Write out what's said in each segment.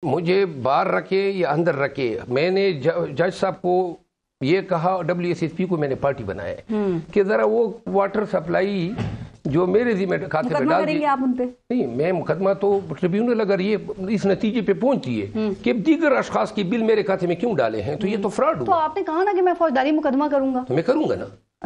مجھے باہر رکھے یا اندر رکھے، میں نے جج صاحب کو یہ کہا، WSSP کو میں نے پارٹی بنایا کہ ذرا وہ واٹر سپلائی جو میرے ذمہ کھاتے میں ڈال دی. آپ ان پہ نہیں، میں مقدمہ تو ٹریبیونل اگر یہ اس نتیجے پہ پہنچی ہے کہ دیگر اشخاص کی بل میرے کھاتے میں کیوں ڈالے ہیں تو یہ تو فراڈ ہوا. تو آپ نے کہا نا کہ میں فوجداری مقدمہ کروں گا. تو میں کروں گا نا.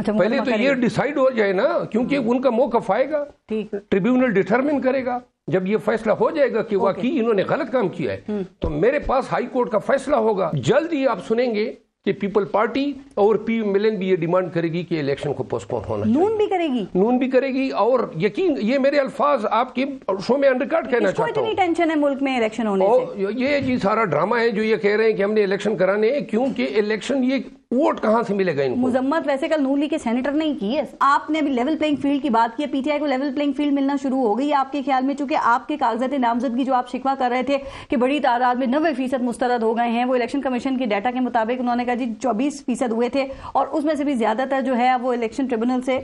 پہلے تو یہ ڈیسائیڈ ہو جائے نا، کیونکہ ان کا موقف آئے گا، ٹریبیونل ڈیٹرمن کرے گا. جب یہ فیصلہ ہو جائے گا کہ واقعی انہوں نے غلط کام کیا ہے تو میرے پاس ہائی کورٹ کا فیصلہ ہوگا. جلد ہی آپ سنیں گے کہ پیپل پارٹی اور پی ملن بھی یہ ڈیمانڈ کرے گی کہ الیکشن کو پوسٹ پون ہونا چاہیے. نون بھی کرے گی اور یقین یہ میرے الفاظ آپ کے شو میں انڈر کٹ کہنا چاہتا ہوں. اتنی ٹینشن ہے ملک میں الیکشن ہونے سے؟ یہ جی سارا ڈرامہ ہے جو یہ کہہ رہے ہیں کہ ہم نے الیکشن کرانے ہیں، کیونکہ الیکشن یہ ووٹ کہاں سے ملے گا ان کو؟ مذمت ویسے کل نون لیگ کے سینیٹر نے کی ہے. آپ نے ابھی لیول پلینگ فیلڈ کی بات کی ہے، پی ٹی آئی کو لیول پلینگ فیلڈ ملنا شروع ہو گئی آپ کے خیال میں؟ چونکہ آپ کے کاغذات نامزدگی جو آپ شکوہ کر رہے تھے کہ بڑی تعداد میں 90% مسترد ہو گئے ہیں، وہ الیکشن کمیشن کی ڈیٹا کے مطابق انہوں نے کہا جی 24% ہوئے تھے اور اس میں سے بھی زیادہ تر جو ہے وہ الیکشن ٹریبونل سے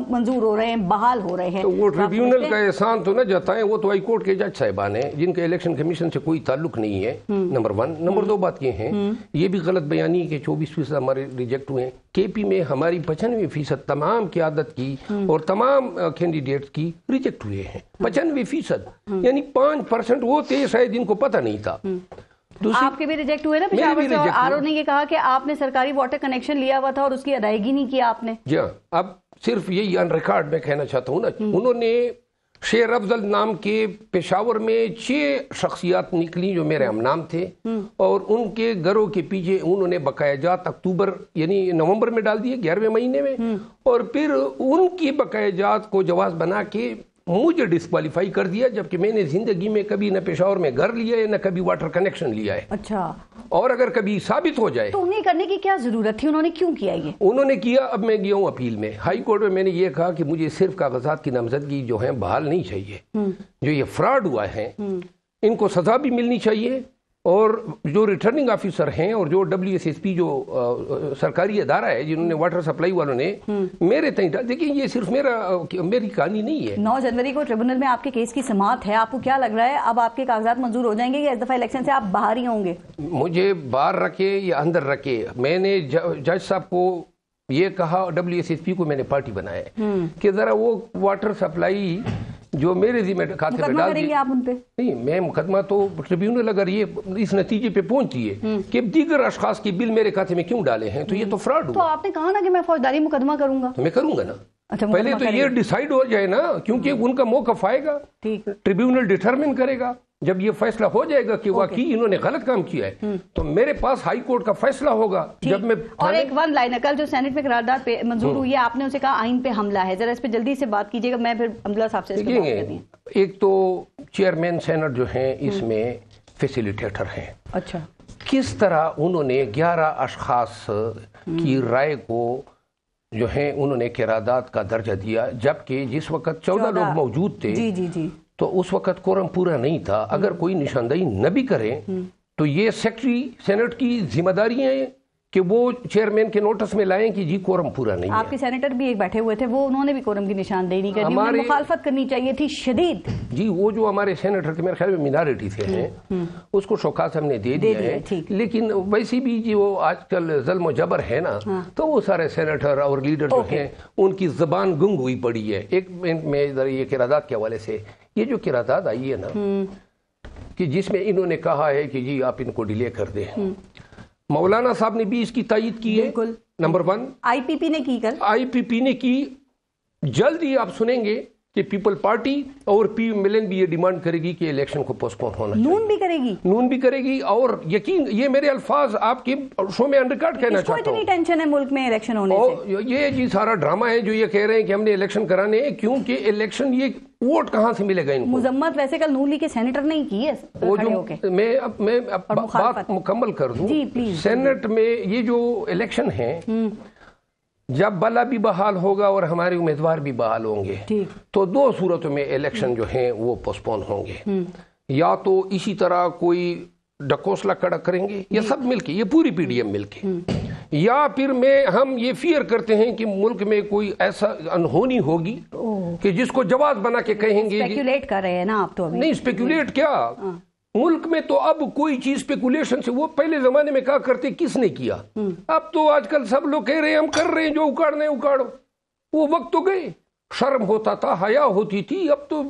منظور ہو رہے ہیں، بحال ہو رہے ہیں. تو وہ ٹریبیونل کا احسان تو نہ جتائیں، وہ تو ہائی کورٹ کے جج صاحبان ہیں جن کے الیکشن کمیشن سے کوئی تعلق نہیں ہے. نمبر 1. نمبر 2 بات یہ ہے، یہ بھی غلط بیانی کہ 24% ہمارے ریجیکٹ ہوئے ہیں. کے پی میں ہماری 95% تمام قیادت کی اور تمام کینڈیڈیٹس کی ریجیکٹ ہوئے ہیں. 95% یعنی 5% وہ تھے شاید جن کو پتہ نہیں تھا. آپ کے بھی ریجیکٹ ہوئے نا پشاور سے، اور آر او نے یہ کہا کہ آپ نے سرکاری واٹر کنیکشن لیا ہوا تھا اور اس کی ادائیگی نہیں کیا آپ نے. جی ہاں، اب صرف یہی آن ریکارڈ میں کہنا چاہتا ہوں نا، انہوں نے شیر افضل نام کے پشاور میں 6 شخصیات نکلی جو میرے ہم نام تھے اور ان کے گھروں کے پیچھے انہوں نے بقایا جات اکتوبر یعنی نومبر میں ڈال دیے 11ویں مہینے میں، اور پھر ان کی بقایا جات کو جواز بنا کے مجھے ڈسکوالیفائی کر دیا، جبکہ میں نے زندگی میں کبھی نہ پشاور میں گھر لیا ہے نہ کبھی واٹر کنیکشن لیا ہے. اچھا، اور اگر کبھی ثابت ہو جائے تو انہیں کرنے کی کیا ضرورت تھی؟ انہوں نے کیوں کیا یہ؟ انہوں نے کیا. اب میں گیا ہوں اپیل میں، ہائی کورٹ میں نے یہ کہا کہ مجھے صرف کاغذات کی نامزدگی جو ہیں بحال نہیں چاہیے، جو یہ فراڈ ہوا ہے ان کو سزا بھی ملنی چاہیے، اور جو ریٹرننگ آفیسر ہیں اور جو WSSP جو سرکاری ادارہ ہے جنہوں نے واٹر سپلائی والوں نے میرے تئیں ڈال. دیکھیں یہ صرف میری کہانی نہیں ہے. 9 جنوری کو ٹریبونل میں آپ کے کیس کی سماعت ہے. آپ کو کیا لگ رہا ہے اب آپ کے کاغذات منظور ہو جائیں گے یا اس دفعہ الیکشن سے آپ باہر ہی ہوں گے؟ مجھے باہر رکھے یا اندر رکھے، میں نے جج صاحب کو یہ کہا، WSSP کو میں نے پارٹی بنایا کہ ذرا وہ واٹر سپلائی جو میرے ذمہ کھاتے میں ڈال دی. آپ ان پہ نہیں، میں مقدمہ تو ٹریبیونل اگر یہ اس نتیجے پہ پہنچی ہے کہ دیگر اشخاص کی بل میرے کھاتے میں کیوں ڈالے ہیں تو یہ تو فراڈ ہوا. تو آپ نے کہا نا کہ میں فوجداری مقدمہ کروں گا. تو میں کروں گا نا. پہلے تو یہ ڈیسائیڈ ہو جائے نا، کیونکہ ان کا موقف آئے گا، ٹریبیونل ڈیٹرمن کرے گا. جب یہ فیصلہ ہو جائے گا کہ واقعی انہوں نے غلط کام کیا ہے تو میرے پاس ہائی کورٹ کا فیصلہ ہوگا. جب میں اور ایک 1 لائن کل جو سینٹ میں قرارداد منظور ہوئی ہے، آپ نے اسے کہا آئین پہ حملہ ہے، ذرا اس پہ جلدی سے بات کیجیے گا. میں پھر عبداللہ صاحب سے اس پہ بات کرتی ہوں. ایک تو چیئرمین سینٹ جو ہیں اس میں فیسیلیٹیٹر ہیں. اچھا، کس طرح انہوں نے 11 اشخاص کی رائے کو جو ہیں انہوں نے قرارداد کا درجہ دیا، جبکہ جس وقت 14 لوگ موجود تھے تو اس وقت کورم پورا نہیں تھا. اگر کوئی نشاندہی نہ بھی کرے تو یہ سیکرٹری سینٹ کی ذمہ داری ہے کہ وہ چیئرمین کے نوٹس میں لائیں کہ جی کورم پورا نہیں ہے. آپ کے سینیٹر بھی ایک بیٹھے ہوئے تھے، وہ انہوں نے بھی کورم کی نشاندہی نہیں کرنی، انہیں مخالفت کرنی چاہیے تھی شدید. جی وہ جو ہمارے سینیٹر تھے میرے خیال میں مینارٹی سے ہیں، اس کو شوکاس ہم نے دے دیا ہے. لیکن ویسی بھی جی وہ آج کل ظلم و جبر ہے نا، تو وہ سارے سینیٹر اور لیڈر جو ہیں ان کی زبان گنگ ہوئی پڑی ہے. ایک منٹ میں یہ قرارداد کے حوالے سے یہ جو قرارداد آئی ہے نا کہ جس میں انہوں نے کہا ہے کہ جی آپ ان کو ڈیلے کر دیں، مولانا صاحب نے بھی اس کی تائید کی ہے. نمبر 1 آئی پی پی نے کی، کل آئی پی پی نے کی. جلد ہی آپ سنیں گے کہ پیپل پارٹی اور پی ملن بھی یہ ڈیمانڈ کرے گی کہ الیکشن کو پوسٹ پون ہونا چاہیے. نون بھی کرے گی اور یقین یہ میرے الفاظ آپ کے شو میں انڈر کٹ کہنا چاہتا ہوں. اتنی ٹینشن ہے ملک میں الیکشن ہونے سے؟ یہ جی سارا ڈرامہ ہے جو یہ کہہ رہے ہیں کہ ہم نے الیکشن کرانے ہیں، کیونکہ الیکشن یہ ووٹ کہاں سے ملے گا ان کو؟ مذمت ویسے کل نون لیگ کے سینیٹر نے کی ہے. وہ جو میں بات مکمل کر دوں، سینٹ میں یہ جو الیکشن ہے جب بلا بھی بحال ہوگا اور ہمارے امیدوار بھی بحال ہوں گے تو 2 صورتوں میں الیکشن جو ہیں وہ پوسٹ پون ہوں گے. یا تو اسی طرح کوئی ڈکوسلا کڑا کریں گے یا سب مل کے، یہ پوری پی ڈی ایم مل کے، یا پھر ہم یہ فیئر کرتے ہیں کہ ملک میں کوئی ایسا انہونی ہوگی کہ جس کو جواز بنا کے کہیں گے. اسپیکولیٹ کر رہے ہیں نا آپ تو ابھی. نہیں اسپیکولیٹ کیا، ملک میں تو اب کوئی چیز اسپیکولیشن سے، وہ پہلے زمانے میں کہا کرتے کس نے کیا، اب تو آج کل سب لوگ کہہ رہے ہیں ہم کر رہے ہیں، جو اکاڑنے اکاڑو. وہ وقت تو گئے، شرم ہوتا تھا، حیا ہوتی تھی. اب تو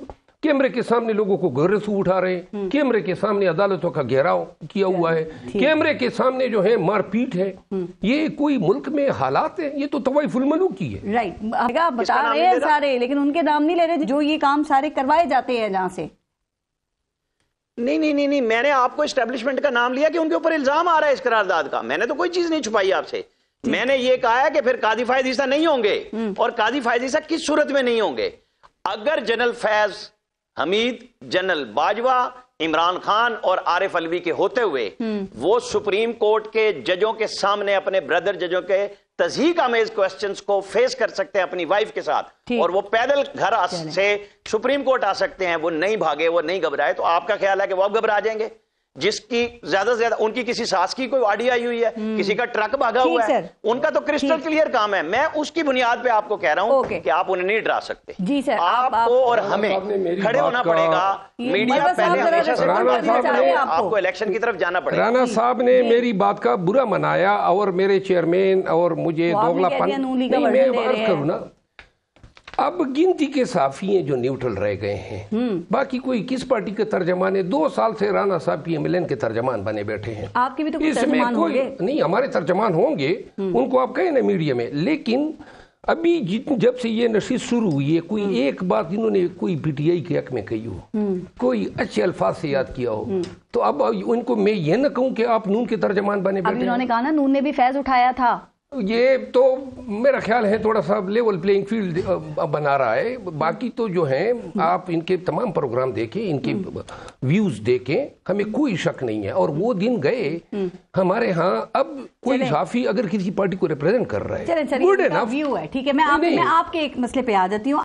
کیمرے کے سامنے لوگوں کو گھر سے اٹھا رہے ہیں، کیمرے کے سامنے عدالتوں کا گھیراؤ کیا ہوا ہے، کیمرے کے سامنے جو ہے مار پیٹ ہے. یہ کوئی ملک میں حالات ہیں؟ یہ تو طوائف الملوک کی ہے. رائٹ، بتا رہے ہیں سارے، لیکن ان کے نام نہیں لے رہے جو یہ کام سارے کروائے جاتے ہیں جہاں سے. نہیں، میں نے آپ کو اسٹیبلشمنٹ کا نام لیا کہ ان کے اوپر الزام آ رہا ہے اس قرارداد کا. میں نے تو کوئی چیز نہیں چھپائی آپ سے. میں نے یہ کہا ہے کہ پھر قاضی فائز عیسیٰ نہیں ہوں گے، اور قاضی فائز عیسیٰ کس صورت میں نہیں ہوں گے؟ اگر جنرل فیض حمید، جنرل باجوہ، عمران خان اور عارف علوی کے ہوتے ہوئے وہ سپریم کورٹ کے ججوں کے سامنے اپنے بردر ججوں کے تضحیک آمیز کوسچنز کو فیس کر سکتے ہیں اپنی وائف کے ساتھ، اور وہ پیدل گھر سے سپریم کورٹ آ سکتے ہیں، وہ نہیں بھاگے، وہ نہیں گھبرائے، تو آپ کا خیال ہے کہ وہ اب گھبرا جائیں گے؟ جس کی زیادہ سے زیادہ ان کی کسی ساس کی کوئی آڈی آئی ہوئی ہے، کسی کا ٹرک بھاگا ہوا ہے، ان کا تو کرسٹل کلیئر کام ہے. میں اس کی بنیاد پہ آپ کو کہہ رہا ہوں کہ آپ انہیں نہیں ڈرا سکتے. جی سر، آپ کو اور ہمیں کھڑے ہونا پڑے گا. میڈیا پہلے ہمیشہ سے آپ کو الیکشن کی طرف جانا پڑے گا. رانا صاحب نے میری بات کا برا منایا اور میرے چیئرمین اور مجھے دوگلا پن. میں عرض کروں نا، اب گنتی کے صحافی ہیں جو نیوٹرل رہ گئے ہیں، باقی کوئی کس پارٹی کے ترجمان ہے؟ 2 سال سے رانا صاحب پی ایم ایل این کے ترجمان بنے بیٹھے ہیں. آپ کے بھی تو اس میں کوئی نہیں، ہمارے ترجمان ہوں گے، ان کو آپ کہیں نا میڈیا میں. لیکن ابھی جب سے یہ نشست شروع ہوئی ہے، کوئی ایک بات انہوں نے کوئی پی ٹی آئی کے حق میں کہی ہو، کوئی اچھے الفاظ سے یاد کیا ہو، تو اب ان کو میں یہ نہ کہوں کہ آپ نون کے ترجمان بنے بیٹھے ہیں. انہوں نے کہا نا نون نے بھی فیض اٹھایا تھا. یہ تو میرا خیال ہے تھوڑا سا لیول پلینگ فیلڈ بنا رہا ہے. باقی تو جو ہیں آپ ان کے تمام پروگرام دیکھیں، ان کے ویوز دیکھیں، ہمیں کوئی شک نہیں ہے. اور وہ دن گئے ہمارے ہاں. اب کوئی صحافی اگر کسی پارٹی کو ریپرزینٹ کر رہا ہے، ویو ہے، ٹھیک ہے. میں آپ کے ایک مسئلے پہ آ جاتی ہوں.